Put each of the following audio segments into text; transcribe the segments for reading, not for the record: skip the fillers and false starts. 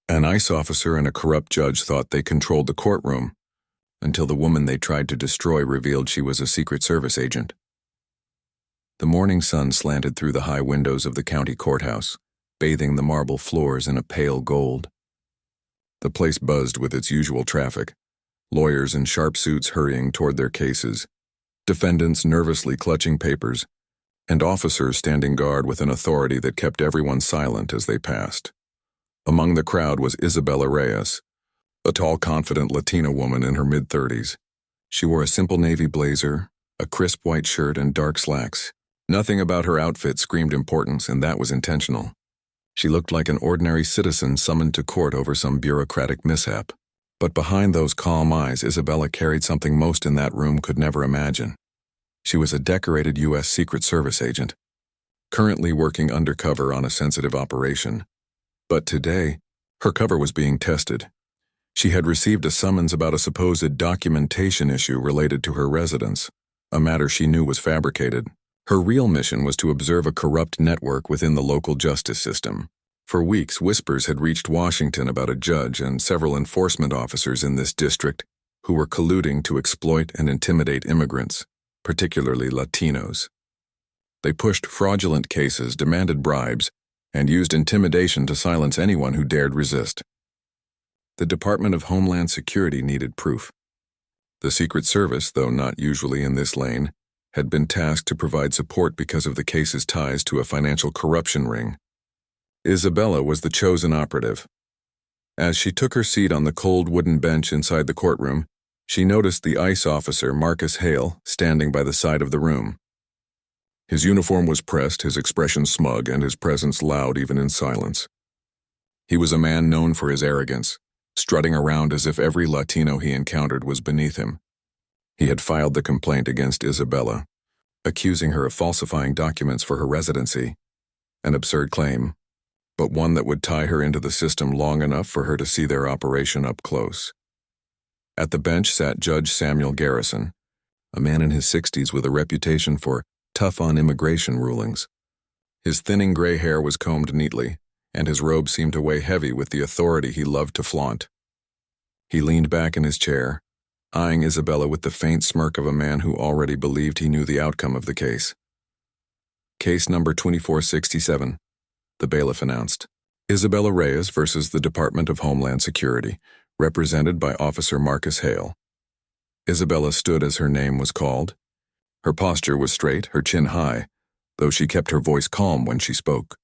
An ICE officer and a corrupt judge thought they controlled the courtroom, until the woman they tried to destroy revealed she was a Secret Service agent. The morning sun slanted through the high windows of the county courthouse, bathing the marble floors in a pale gold. The place buzzed with its usual traffic, lawyers in sharp suits hurrying toward their cases, defendants nervously clutching papers, and officers standing guard with an authority that kept everyone silent as they passed. Among the crowd was Isabella Reyes, a tall, confident Latina woman in her mid-30s. She wore a simple navy blazer, a crisp white shirt, and dark slacks. Nothing about her outfit screamed importance, and that was intentional. She looked like an ordinary citizen summoned to court over some bureaucratic mishap. But behind those calm eyes, Isabella carried something most in that room could never imagine. She was a decorated U.S. Secret Service agent, currently working undercover on a sensitive operation. But today, her cover was being tested. She had received a summons about a supposed documentation issue related to her residence, a matter she knew was fabricated. Her real mission was to observe a corrupt network within the local justice system. For weeks, whispers had reached Washington about a judge and several enforcement officers in this district who were colluding to exploit and intimidate immigrants, particularly Latinos. They pushed fraudulent cases, demanded bribes, and used intimidation to silence anyone who dared resist. The Department of Homeland Security needed proof. The Secret Service, though not usually in this lane, had been tasked to provide support because of the case's ties to a financial corruption ring. Isabella was the chosen operative. As she took her seat on the cold wooden bench inside the courtroom, she noticed the ICE officer, Marcus Hale, standing by the side of the room. His uniform was pressed, his expression smug, and his presence loud even in silence. He was a man known for his arrogance, strutting around as if every Latino he encountered was beneath him. He had filed the complaint against Isabella, accusing her of falsifying documents for her residency, an absurd claim, but one that would tie her into the system long enough for her to see their operation up close. At the bench sat Judge Samuel Garrison, a man in his 60s with a reputation for tough on immigration rulings. His thinning gray hair was combed neatly, and his robe seemed to weigh heavy with the authority he loved to flaunt. He leaned back in his chair, eyeing Isabella with the faint smirk of a man who already believed he knew the outcome of the case. Case number 2467, the bailiff announced. Isabella Reyes versus the Department of Homeland Security, represented by Officer Marcus Hale. Isabella stood as her name was called. Her posture was straight, her chin high, though she kept her voice calm when she spoke.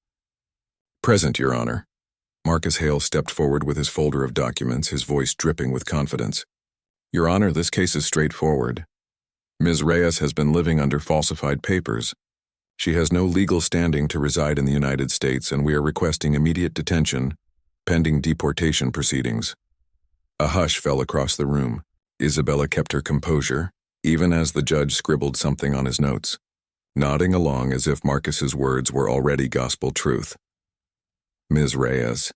Present, Your Honor. Marcus Hale stepped forward with his folder of documents, his voice dripping with confidence. Your Honor, this case is straightforward. Ms. Reyes has been living under falsified papers. She has no legal standing to reside in the United States, and we are requesting immediate detention, pending deportation proceedings. A hush fell across the room. Isabella kept her composure, even as the judge scribbled something on his notes, nodding along as if Marcus's words were already gospel truth. Ms. Reyes,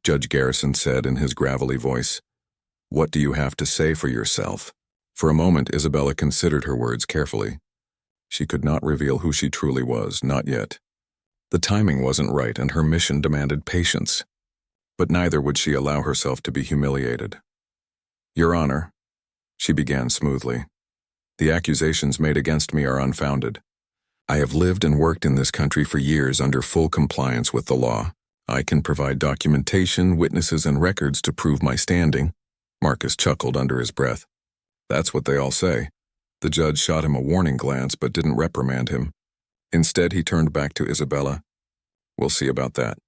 Judge Garrison said in his gravelly voice, what do you have to say for yourself? For a moment, Isabella considered her words carefully. She could not reveal who she truly was, not yet. The timing wasn't right, and her mission demanded patience. But neither would she allow herself to be humiliated. Your Honor, she began smoothly, the accusations made against me are unfounded. I have lived and worked in this country for years under full compliance with the law. I can provide documentation, witnesses, and records to prove my standing. Marcus chuckled under his breath. That's what they all say. The judge shot him a warning glance but didn't reprimand him. Instead, he turned back to Isabella. We'll see about that.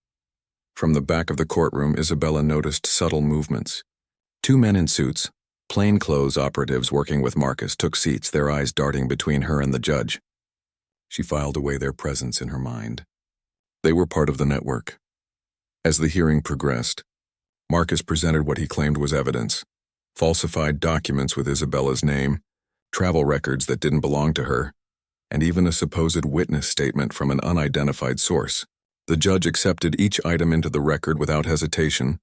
From the back of the courtroom, Isabella noticed subtle movements. Two men in suits, plainclothes operatives working with Marcus, took seats, their eyes darting between her and the judge. She filed away their presence in her mind. They were part of the network. As the hearing progressed, Marcus presented what he claimed was evidence: falsified documents with Isabella's name, travel records that didn't belong to her, and even a supposed witness statement from an unidentified source. The judge accepted each item into the record without hesitation,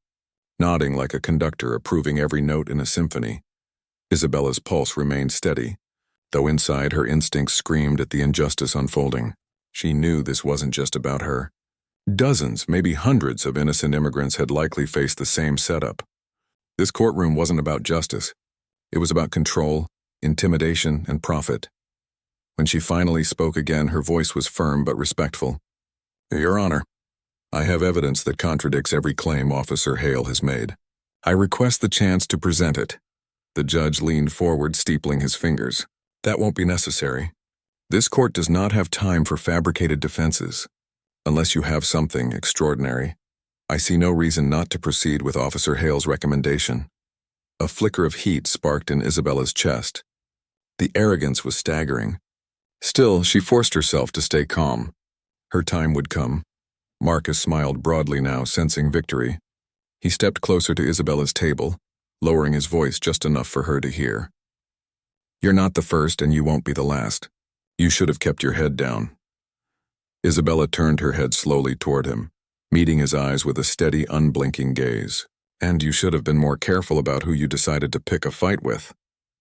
nodding like a conductor approving every note in a symphony. Isabella's pulse remained steady, though inside her instincts screamed at the injustice unfolding. She knew this wasn't just about her. Dozens, maybe hundreds of innocent immigrants had likely faced the same setup. This courtroom wasn't about justice. It was about control, intimidation, and profit. When she finally spoke again, her voice was firm but respectful. Your Honor, I have evidence that contradicts every claim Officer Hale has made. I request the chance to present it. The judge leaned forward, steepling his fingers. That won't be necessary. This court does not have time for fabricated defenses. Unless you have something extraordinary, I see no reason not to proceed with Officer Hale's recommendation. A flicker of heat sparked in Isabella's chest. The arrogance was staggering. Still, she forced herself to stay calm. Her time would come. Marcus smiled broadly now, sensing victory. He stepped closer to Isabella's table, lowering his voice just enough for her to hear. You're not the first, and you won't be the last. You should have kept your head down. Isabella turned her head slowly toward him, meeting his eyes with a steady, unblinking gaze. And you should have been more careful about who you decided to pick a fight with.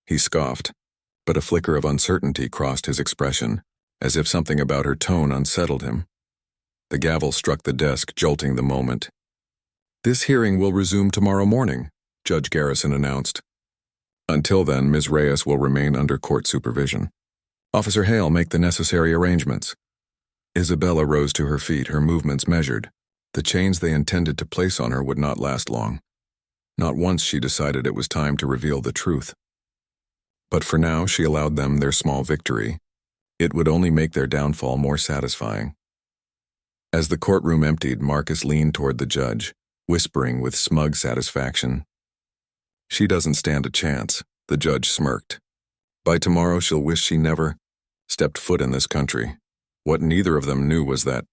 He scoffed, but a flicker of uncertainty crossed his expression, as if something about her tone unsettled him. The gavel struck the desk, jolting the moment. This hearing will resume tomorrow morning, Judge Garrison announced. Until then, Ms. Reyes will remain under court supervision. Officer Hale, make the necessary arrangements. Isabella rose to her feet, her movements measured. The chains they intended to place on her would not last long. Not once she decided it was time to reveal the truth. But for now, she allowed them their small victory. It would only make their downfall more satisfying. As the courtroom emptied, Marcus leaned toward the judge, whispering with smug satisfaction. She doesn't stand a chance, the judge smirked. By tomorrow, she'll wish she never stepped foot in this country. What neither of them knew was that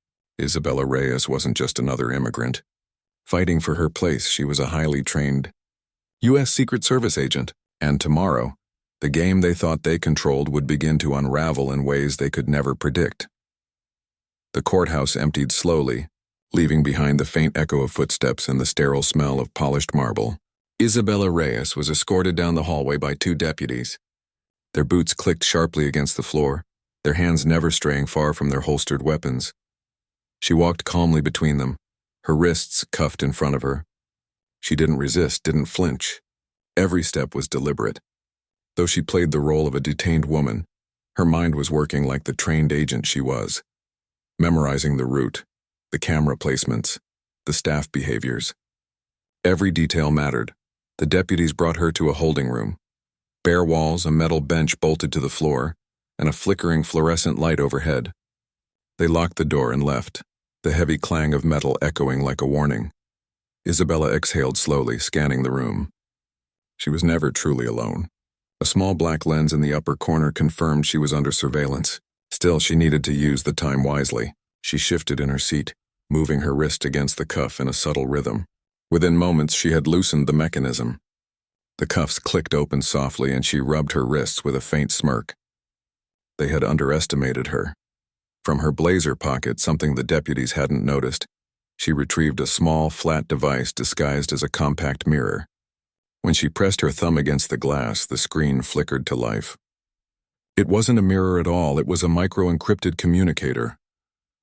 Isabella Reyes wasn't just another immigrant. Fighting for her place, she was a highly trained U.S. Secret Service agent, and tomorrow, the game they thought they controlled would begin to unravel in ways they could never predict. The courthouse emptied slowly, leaving behind the faint echo of footsteps and the sterile smell of polished marble. Isabella Reyes was escorted down the hallway by two deputies. Their boots clicked sharply against the floor, their hands never straying far from their holstered weapons. She walked calmly between them, her wrists cuffed in front of her. She didn't resist, didn't flinch. Every step was deliberate. Though she played the role of a detained woman, her mind was working like the trained agent she was, memorizing the route, the camera placements, the staff behaviors. Every detail mattered. The deputies brought her to a holding room. Bare walls, a metal bench bolted to the floor, and a flickering fluorescent light overhead. They locked the door and left, the heavy clang of metal echoing like a warning. Isabella exhaled slowly, scanning the room. She was never truly alone. A small black lens in the upper corner confirmed she was under surveillance. Still, she needed to use the time wisely. She shifted in her seat, moving her wrist against the cuff in a subtle rhythm. Within moments, she had loosened the mechanism. The cuffs clicked open softly, and she rubbed her wrists with a faint smirk. They had underestimated her. From her blazer pocket, something the deputies hadn't noticed, she retrieved a small, flat device disguised as a compact mirror. When she pressed her thumb against the glass, the screen flickered to life. It wasn't a mirror at all, it was a micro-encrypted communicator.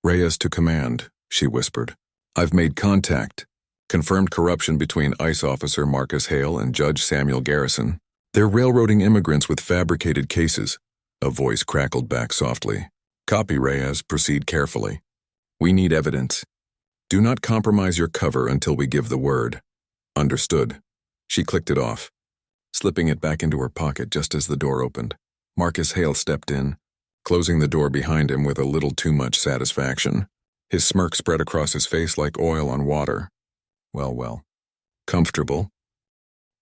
Reyes to command, she whispered. I've made contact. Confirmed corruption between ICE officer Marcus Hale and Judge Samuel Garrison. They're railroading immigrants with fabricated cases. A voice crackled back softly. Copy, Reyes, proceed carefully. We need evidence. Do not compromise your cover until we give the word. Understood. She clicked it off, slipping it back into her pocket just as the door opened. Marcus Hale stepped in, closing the door behind him with a little too much satisfaction. His smirk spread across his face like oil on water. Well. Comfortable?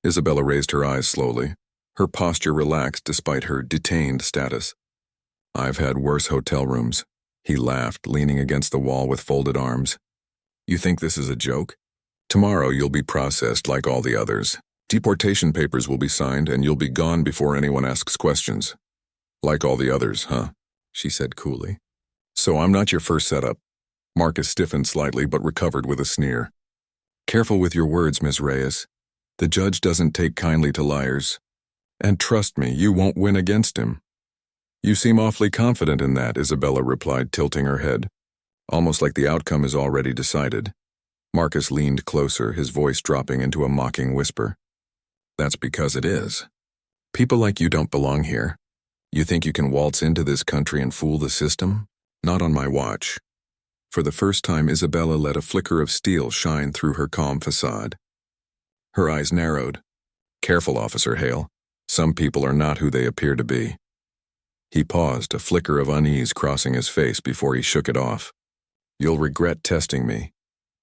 Isabella raised her eyes slowly, her posture relaxed despite her detained status. I've had worse hotel rooms. He laughed, leaning against the wall with folded arms. You think this is a joke? Tomorrow you'll be processed like all the others. Deportation papers will be signed and you'll be gone before anyone asks questions. Like all the others, huh? She said coolly. So I'm not your first setup. Marcus stiffened slightly but recovered with a sneer. Careful with your words, Ms. Reyes. The judge doesn't take kindly to liars. And trust me, you won't win against him. You seem awfully confident in that, Isabella replied, tilting her head. almost like the outcome is already decided. Marcus leaned closer, his voice dropping into a mocking whisper. That's because it is. People like you don't belong here. You think you can waltz into this country and fool the system? Not on my watch. For the first time, Isabella let a flicker of steel shine through her calm facade. Her eyes narrowed. Careful, Officer Hale. Some people are not who they appear to be. He paused, a flicker of unease crossing his face before he shook it off. You'll regret testing me.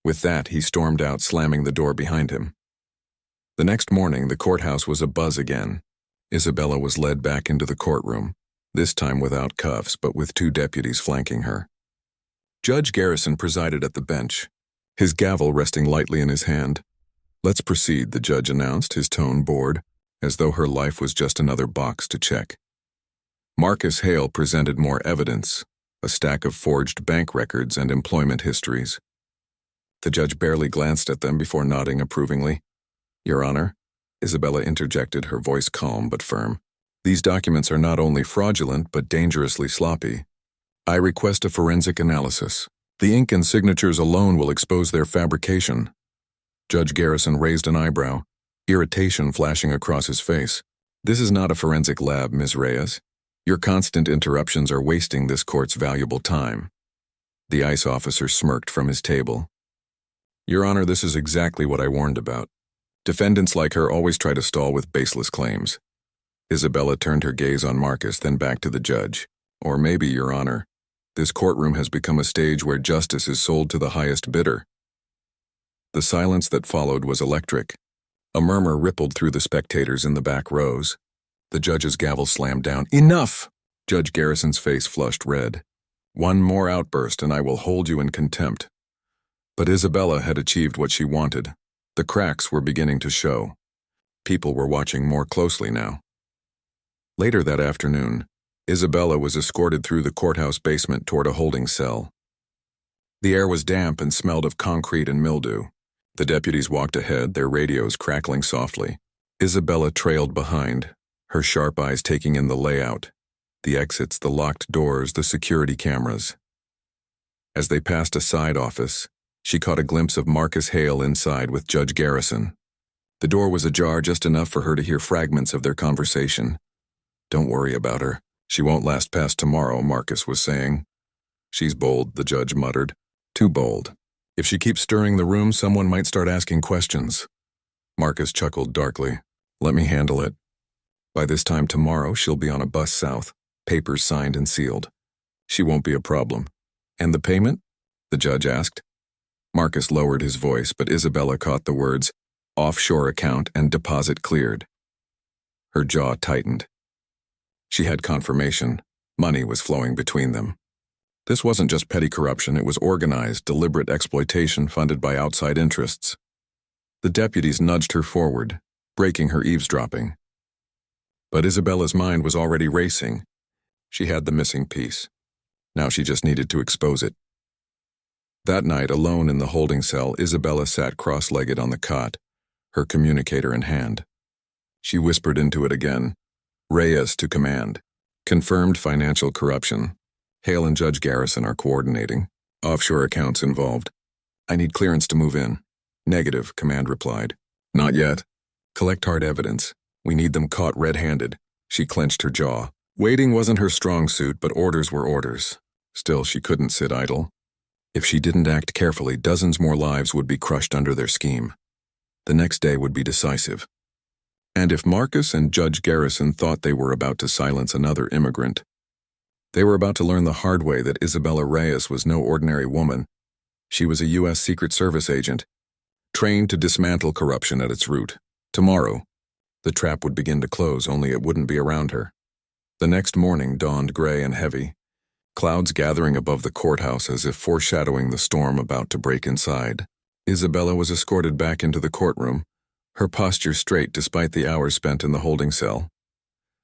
With that, he stormed out, slamming the door behind him. The next morning, the courthouse was abuzz again. Isabella was led back into the courtroom, this time without cuffs, but with 2 deputies flanking her. Judge Garrison presided at the bench, his gavel resting lightly in his hand. Let's proceed, the judge announced, his tone bored, as though her life was just another box to check. Marcus Hale presented more evidence, a stack of forged bank records and employment histories. The judge barely glanced at them before nodding approvingly. Your Honor, Isabella interjected, her voice calm but firm. These documents are not only fraudulent but dangerously sloppy. I request a forensic analysis. The ink and signatures alone will expose their fabrication. Judge Garrison raised an eyebrow, irritation flashing across his face. This is not a forensic lab, Ms. Reyes. Your constant interruptions are wasting this court's valuable time. The ICE officer smirked from his table. Your Honor, this is exactly what I warned about. Defendants like her always try to stall with baseless claims. Isabella turned her gaze on Marcus, then back to the judge. Or maybe, Your Honor, this courtroom has become a stage where justice is sold to the highest bidder. The silence that followed was electric. A murmur rippled through the spectators in the back rows. The judge's gavel slammed down. Enough! Judge Garrison's face flushed red. One more outburst and I will hold you in contempt. But Isabella had achieved what she wanted. The cracks were beginning to show. People were watching more closely now. Later that afternoon, Isabella was escorted through the courthouse basement toward a holding cell. The air was damp and smelled of concrete and mildew. The deputies walked ahead, their radios crackling softly. Isabella trailed behind, her sharp eyes taking in the layout, the exits, the locked doors, the security cameras. As they passed a side office, she caught a glimpse of Marcus Hale inside with Judge Garrison. The door was ajar just enough for her to hear fragments of their conversation. Don't worry about her. She won't last past tomorrow, Marcus was saying. She's bold, the judge muttered. Too bold. If she keeps stirring the room, someone might start asking questions. Marcus chuckled darkly. Let me handle it. By this time tomorrow, she'll be on a bus south, papers signed and sealed. She won't be a problem. And the payment? The judge asked. Marcus lowered his voice, but Isabella caught the words, offshore account and deposit cleared. Her jaw tightened. She had confirmation. Money was flowing between them. This wasn't just petty corruption, it was organized, deliberate exploitation funded by outside interests. The deputies nudged her forward, breaking her eavesdropping. But Isabella's mind was already racing. She had the missing piece. Now she just needed to expose it. That night, alone in the holding cell, Isabella sat cross-legged on the cot, her communicator in hand. She whispered into it again. Reyes to command. Confirmed financial corruption. Hale and Judge Garrison are coordinating. Offshore accounts involved. I need clearance to move in. Negative, command replied. Not yet. Collect hard evidence. We need them caught red-handed. She clenched her jaw. Waiting wasn't her strong suit, but orders were orders. Still, she couldn't sit idle. If she didn't act carefully, dozens more lives would be crushed under their scheme. The next day would be decisive. And if Marcus and Judge Garrison thought they were about to silence another immigrant, they were about to learn the hard way that Isabella Reyes was no ordinary woman. She was a U.S. Secret Service agent, trained to dismantle corruption at its root. Tomorrow, the trap would begin to close, only it wouldn't be around her. The next morning dawned gray and heavy, clouds gathering above the courthouse as if foreshadowing the storm about to break inside. Isabella was escorted back into the courtroom, her posture straight despite the hours spent in the holding cell.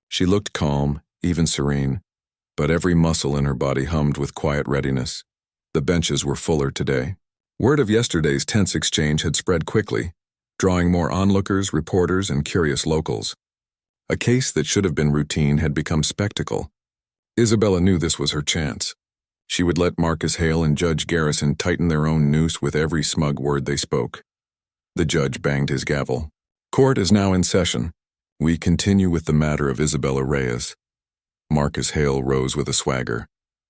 She looked calm, even serene, but every muscle in her body hummed with quiet readiness. The benches were fuller today. Word of yesterday's tense exchange had spread quickly, drawing more onlookers, reporters, and curious locals. A case that should have been routine had become spectacle. Isabella knew this was her chance. She would let Marcus Hale and Judge Garrison tighten their own noose with every smug word they spoke. The judge banged his gavel. Court is now in session. We continue with the matter of Isabella Reyes. Marcus Hale rose with a swagger,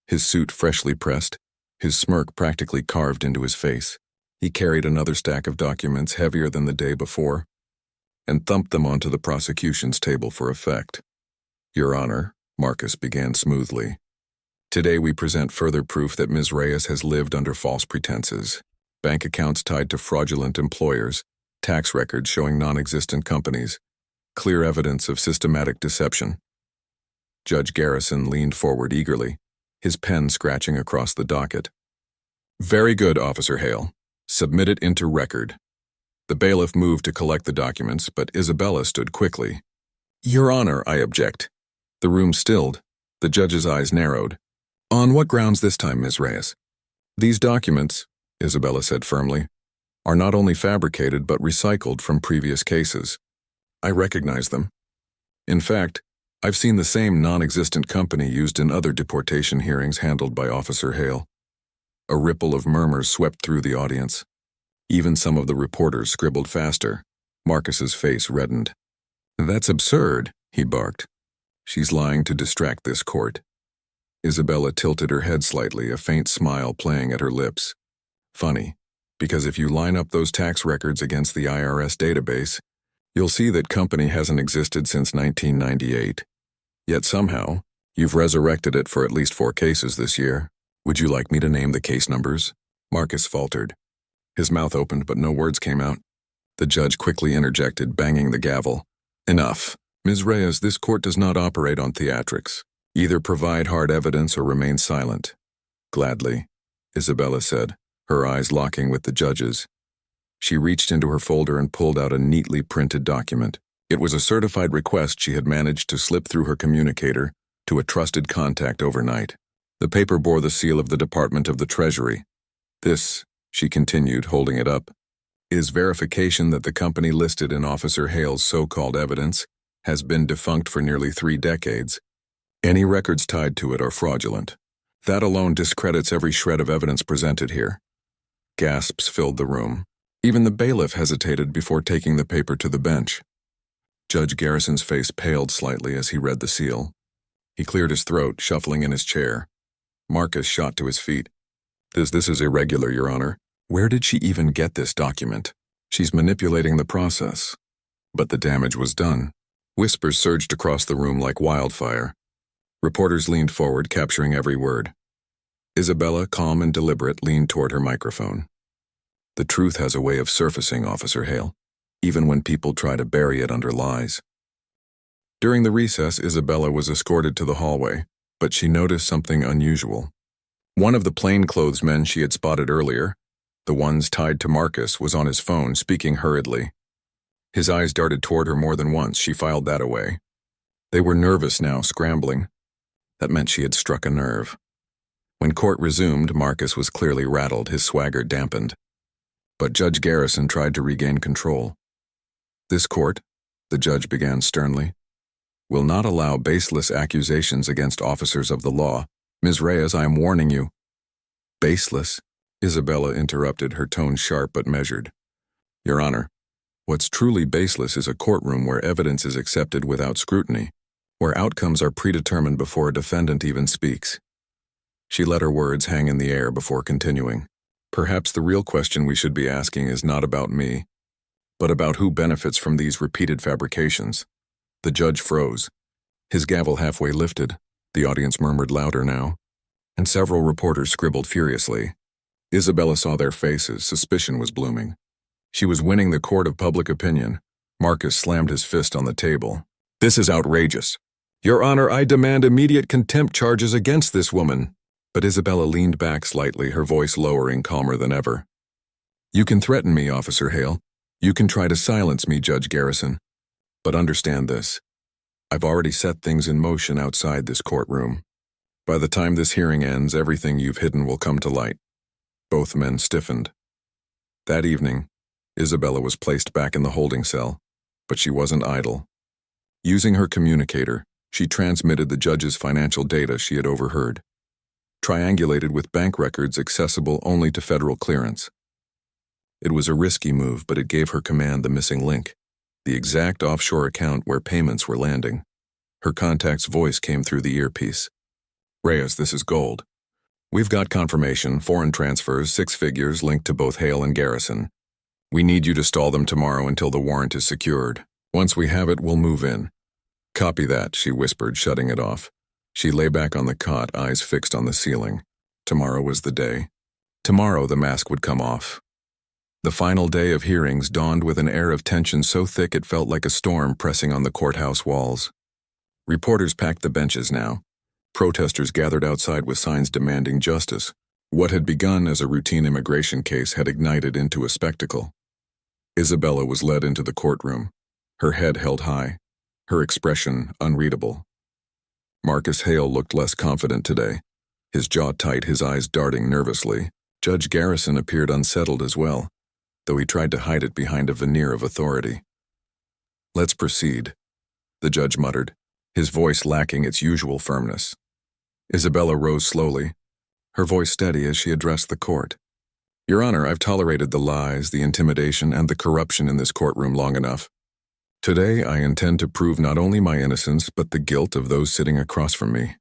his suit freshly pressed, his smirk practically carved into his face. He carried another stack of documents heavier than the day before and thumped them onto the prosecution's table for effect. Your Honor, Marcus began smoothly. Today we present further proof that Ms. Reyes has lived under false pretenses, bank accounts tied to fraudulent employers, tax records showing non-existent companies, clear evidence of systematic deception. Judge Garrison leaned forward eagerly, his pen scratching across the docket. Very good, Officer Hale. Submit it into record. The bailiff moved to collect the documents, but Isabella stood quickly. Your Honor, I object. The room stilled. The judge's eyes narrowed. On what grounds this time, Ms. Reyes? These documents, Isabella said firmly, are not only fabricated but recycled from previous cases. I recognize them. In fact, I've seen the same non-existent company used in other deportation hearings handled by Officer Hale. A ripple of murmurs swept through the audience. Even some of the reporters scribbled faster. Marcus's face reddened. That's absurd, he barked. She's lying to distract this court. Isabella tilted her head slightly, a faint smile playing at her lips. Funny, because if you line up those tax records against the IRS database, you'll see that company hasn't existed since 1998. Yet somehow, you've resurrected it for at least 4 cases this year. Would you like me to name the case numbers? Marcus faltered. His mouth opened, but no words came out. The judge quickly interjected, banging the gavel. Enough. Ms. Reyes, this court does not operate on theatrics. Either provide hard evidence or remain silent. Gladly, Isabella said, her eyes locking with the judge's. She reached into her folder and pulled out a neatly printed document. It was a certified request she had managed to slip through her communicator to a trusted contact overnight. The paper bore the seal of the Department of the Treasury. This, she continued, holding it up, is verification that the company listed in Officer Hale's so-called evidence has been defunct for nearly 3 decades. Any records tied to it are fraudulent. That alone discredits every shred of evidence presented here. Gasps filled the room. Even the bailiff hesitated before taking the paper to the bench. Judge Garrison's face paled slightly as he read the seal. He cleared his throat, shuffling in his chair. Marcus shot to his feet. This is irregular, Your Honor. Where did she even get this document? She's manipulating the process. But the damage was done. Whispers surged across the room like wildfire. Reporters leaned forward, capturing every word. Isabella, calm and deliberate, leaned toward her microphone. The truth has a way of surfacing, Officer Hale, even when people try to bury it under lies. During the recess, Isabella was escorted to the hallway, but she noticed something unusual. One of the plainclothes men she had spotted earlier, the ones tied to Marcus, was on his phone, speaking hurriedly. His eyes darted toward her more than once. She filed that away. They were nervous now, scrambling. That meant she had struck a nerve. When court resumed, Marcus was clearly rattled, his swagger dampened. But Judge Garrison tried to regain control. This court, the judge began sternly, will not allow baseless accusations against officers of the law. Ms. Reyes, I am warning you. Baseless? Isabella interrupted, her tone sharp but measured. Your Honor, what's truly baseless is a courtroom where evidence is accepted without scrutiny, where outcomes are predetermined before a defendant even speaks. She let her words hang in the air before continuing. Perhaps the real question we should be asking is not about me, but about who benefits from these repeated fabrications. The judge froze. His gavel halfway lifted. The audience murmured louder now, and several reporters scribbled furiously. Isabella saw their faces. Suspicion was blooming. She was winning the court of public opinion. Marcus slammed his fist on the table. This is outrageous. Your Honor, I demand immediate contempt charges against this woman. But Isabella leaned back slightly, her voice lowering, calmer than ever. You can threaten me, Officer Hale. You can try to silence me, Judge Garrison. But understand this. I've already set things in motion outside this courtroom. By the time this hearing ends, everything you've hidden will come to light. Both men stiffened. That evening, Isabella was placed back in the holding cell, but she wasn't idle. Using her communicator, she transmitted the judge's financial data she had overheard. triangulated with bank records accessible only to federal clearance. It was a risky move, but it gave her command the missing link, the exact offshore account where payments were landing. Her contact's voice came through the earpiece. "Reyes, this is Gold. We've got confirmation, foreign transfers, 6 figures linked to both Hale and Garrison. We need you to stall them tomorrow until the warrant is secured. Once we have it, we'll move in." "Copy that," she whispered, shutting it off. She lay back on the cot, eyes fixed on the ceiling. Tomorrow was the day. Tomorrow the mask would come off. The final day of hearings dawned with an air of tension so thick it felt like a storm pressing on the courthouse walls. Reporters packed the benches now. Protesters gathered outside with signs demanding justice. What had begun as a routine immigration case had ignited into a spectacle. Isabella was led into the courtroom, her head held high, her expression unreadable. Marcus Hale looked less confident today, his jaw tight, his eyes darting nervously. Judge Garrison appeared unsettled as well, though he tried to hide it behind a veneer of authority. "Let's proceed," the judge muttered, his voice lacking its usual firmness. Isabella rose slowly, her voice steady as she addressed the court. "Your Honor, I've tolerated the lies, the intimidation, and the corruption in this courtroom long enough. Today, I intend to prove not only my innocence, but the guilt of those sitting across from me."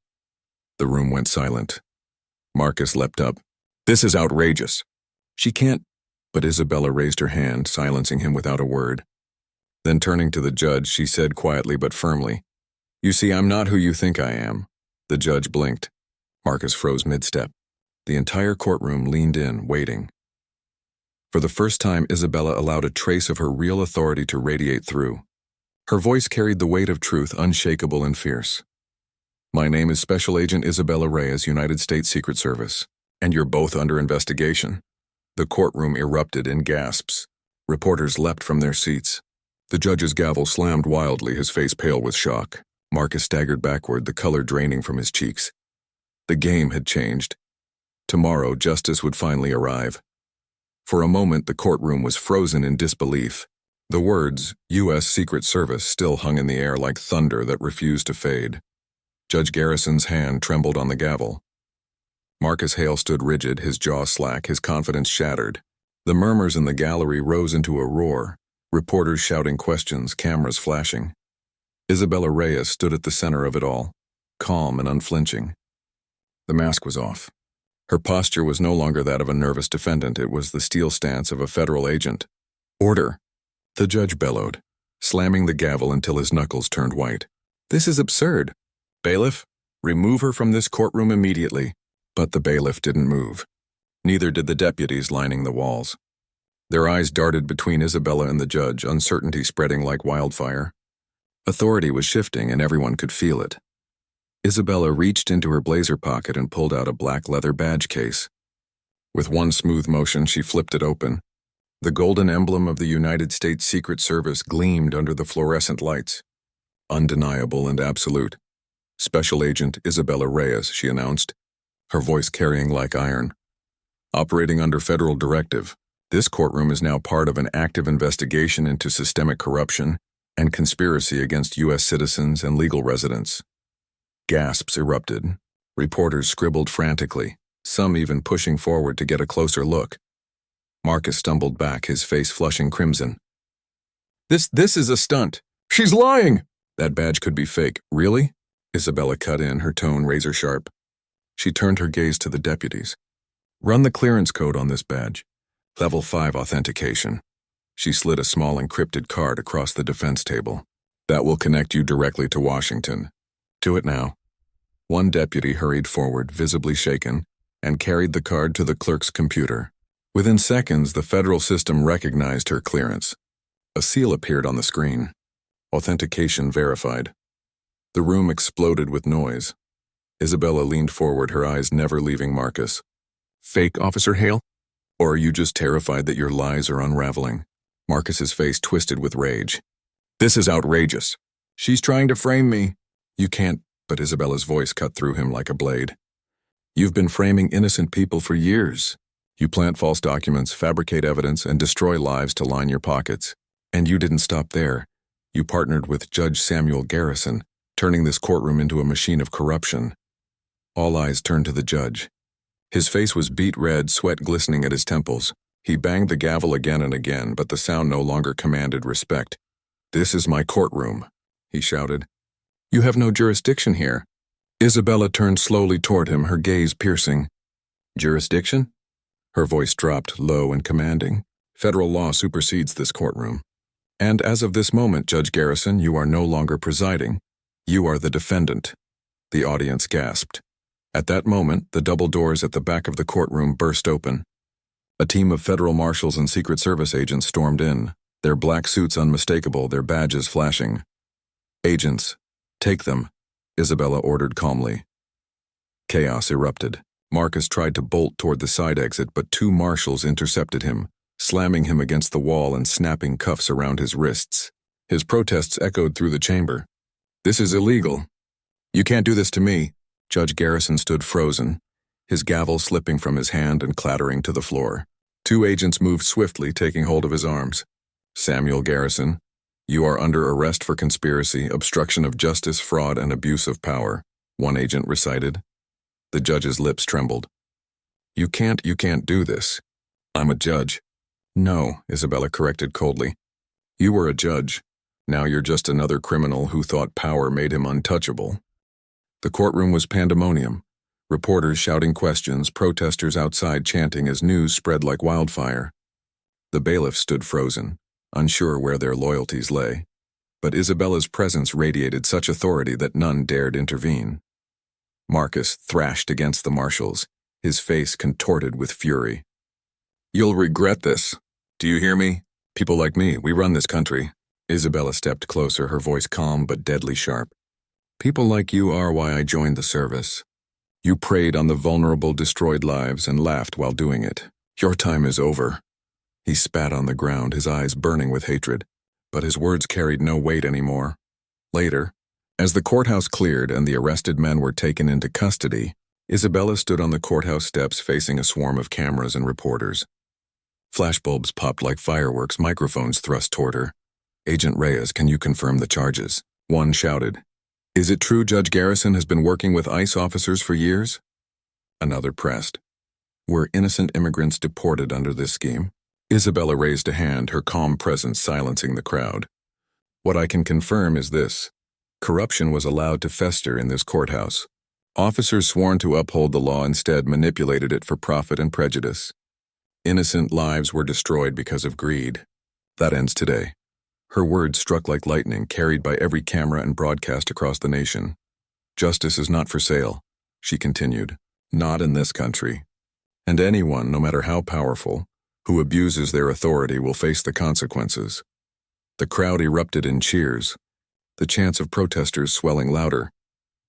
The room went silent. Marcus leapt up. "This is outrageous." "She can't—" But Isabella raised her hand, silencing him without a word. Then turning to the judge, she said quietly but firmly, "You see, I'm not who you think I am." The judge blinked. Marcus froze mid-step. The entire courtroom leaned in, waiting. For the first time, Isabella allowed a trace of her real authority to radiate through. Her voice carried the weight of truth, unshakable and fierce. "My name is Special Agent Isabella Reyes, United States Secret Service, and you're both under investigation." The courtroom erupted in gasps. Reporters leapt from their seats. The judge's gavel slammed wildly, his face pale with shock. Marcus staggered backward, the color draining from his cheeks. The game had changed. Tomorrow, justice would finally arrive. For a moment, the courtroom was frozen in disbelief. The words, U.S. Secret Service, still hung in the air like thunder that refused to fade. Judge Garrison's hand trembled on the gavel. Marcus Hale stood rigid, his jaw slack, his confidence shattered. The murmurs in the gallery rose into a roar, reporters shouting questions, cameras flashing. Isabella Reyes stood at the center of it all, calm and unflinching. The mask was off. Her posture was no longer that of a nervous defendant, it was the steel stance of a federal agent. "Order!" the judge bellowed, slamming the gavel until his knuckles turned white. "This is absurd. Bailiff, remove her from this courtroom immediately." But the bailiff didn't move. Neither did the deputies lining the walls. Their eyes darted between Isabella and the judge, uncertainty spreading like wildfire. Authority was shifting, and everyone could feel it. Isabella reached into her blazer pocket and pulled out a black leather badge case. With one smooth motion, she flipped it open. The golden emblem of the United States Secret Service gleamed under the fluorescent lights. Undeniable and absolute. "Special Agent Isabella Reyes," she announced, her voice carrying like iron. "Operating under federal directive, this courtroom is now part of an active investigation into systemic corruption and conspiracy against U.S. citizens and legal residents." Gasps erupted. Reporters scribbled frantically, some even pushing forward to get a closer look. Marcus stumbled back, his face flushing crimson. This is a stunt. She's lying!" "That badge could be fake." "Really?" Isabella cut in, her tone razor sharp. She turned her gaze to the deputies. "Run the clearance code on this badge. Level 5 authentication." She slid a small encrypted card across the defense table. "That will connect you directly to Washington. Do it now." One deputy hurried forward, visibly shaken, and carried the card to the clerk's computer. Within seconds, the federal system recognized her clearance. A seal appeared on the screen. Authentication verified. The room exploded with noise. Isabella leaned forward, her eyes never leaving Marcus. "Fake, Officer Hale? Or are you just terrified that your lies are unraveling?" Marcus's face twisted with rage. "This is outrageous. She's trying to frame me." "You can't," but Isabella's voice cut through him like a blade. "You've been framing innocent people for years. You plant false documents, fabricate evidence, and destroy lives to line your pockets. And you didn't stop there. You partnered with Judge Samuel Garrison, turning this courtroom into a machine of corruption. All eyes turned to the judge. His face was beet red, sweat glistening at his temples. He banged the gavel again and again, but the sound no longer commanded respect. "This is my courtroom," he shouted. "You have no jurisdiction here." Isabella turned slowly toward him, her gaze piercing. "Jurisdiction?" Her voice dropped, low and commanding. "Federal law supersedes this courtroom. And as of this moment, Judge Garrison, you are no longer presiding. You are the defendant." The audience gasped. At that moment, the double doors at the back of the courtroom burst open. A team of federal marshals and Secret Service agents stormed in, their black suits unmistakable, their badges flashing. "Agents, take them," Isabella ordered calmly. Chaos erupted. Marcus tried to bolt toward the side exit, but two marshals intercepted him, slamming him against the wall and snapping cuffs around his wrists. His protests echoed through the chamber. "This is illegal. You can't do this to me." Judge Garrison stood frozen, his gavel slipping from his hand and clattering to the floor. Two agents moved swiftly, taking hold of his arms. "Samuel Garrison, you are under arrest for conspiracy, obstruction of justice, fraud, and abuse of power," one agent recited. The judge's lips trembled. You can't do this. I'm a judge." "No," Isabella corrected coldly. "You were a judge. Now you're just another criminal who thought power made him untouchable." The courtroom was pandemonium. Reporters shouting questions, protesters outside chanting as news spread like wildfire. The bailiffs stood frozen, unsure where their loyalties lay. But Isabella's presence radiated such authority that none dared intervene. Marcus thrashed against the marshals, his face contorted with fury. "You'll regret this. Do you hear me? People like me, we run this country." Isabella stepped closer, her voice calm but deadly sharp. "People like you are why I joined the service. You preyed on the vulnerable, destroyed lives, and laughed while doing it. Your time is over." He spat on the ground, his eyes burning with hatred, but his words carried no weight anymore. Later, as the courthouse cleared and the arrested men were taken into custody, Isabella stood on the courthouse steps facing a swarm of cameras and reporters. Flashbulbs popped like fireworks, microphones thrust toward her. "Agent Reyes, can you confirm the charges?" One shouted. "Is it true Judge Garrison has been working with ICE officers for years?" Another pressed. "Were innocent immigrants deported under this scheme?" Isabella raised a hand, her calm presence silencing the crowd. "What I can confirm is this. Corruption was allowed to fester in this courthouse. Officers sworn to uphold the law instead manipulated it for profit and prejudice. Innocent lives were destroyed because of greed. That ends today." Her words struck like lightning, carried by every camera and broadcast across the nation. "Justice is not for sale," she continued. "Not in this country. And anyone, no matter how powerful, who abuses their authority will face the consequences." The crowd erupted in cheers, the chants of protesters swelling louder.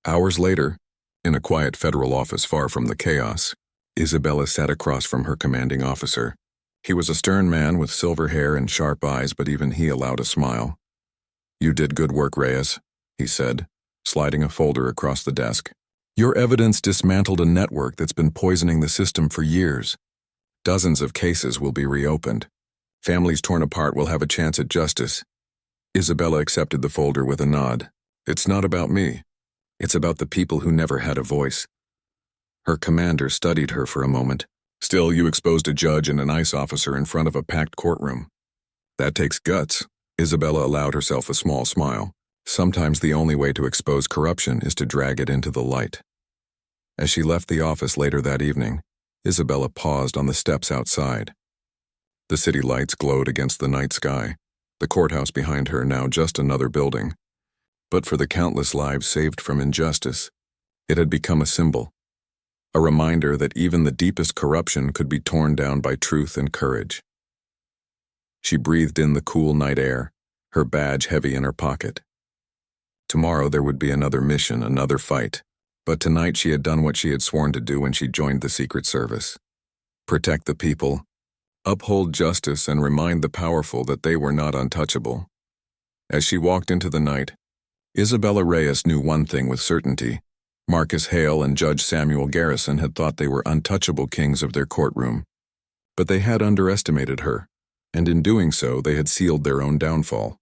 Hours later, in a quiet federal office far from the chaos, Isabella sat across from her commanding officer. He was a stern man with silver hair and sharp eyes, but even he allowed a smile. "You did good work, Reyes," he said, sliding a folder across the desk. "Your evidence dismantled a network that's been poisoning the system for years. Dozens of cases will be reopened. Families torn apart will have a chance at justice." Isabella accepted the folder with a nod. "It's not about me. It's about the people who never had a voice." Her commander studied her for a moment. "Still, you exposed a judge and an ICE officer in front of a packed courtroom. That takes guts." Isabella allowed herself a small smile. Sometimes the only way to expose corruption is to drag it into the light. As she left the office later that evening, Isabella paused on the steps outside. The city lights glowed against the night sky, the courthouse behind her now just another building. But for the countless lives saved from injustice, it had become a symbol. A reminder that even the deepest corruption could be torn down by truth and courage. She breathed in the cool night air, her badge heavy in her pocket. Tomorrow there would be another mission, another fight, but tonight she had done what she had sworn to do when she joined the Secret Service. Protect the people, uphold justice, and remind the powerful that they were not untouchable. As she walked into the night, Isabella Reyes knew one thing with certainty. Marcus Hale and Judge Samuel Garrison had thought they were untouchable kings of their courtroom. But they had underestimated her, and in doing so they had sealed their own downfall.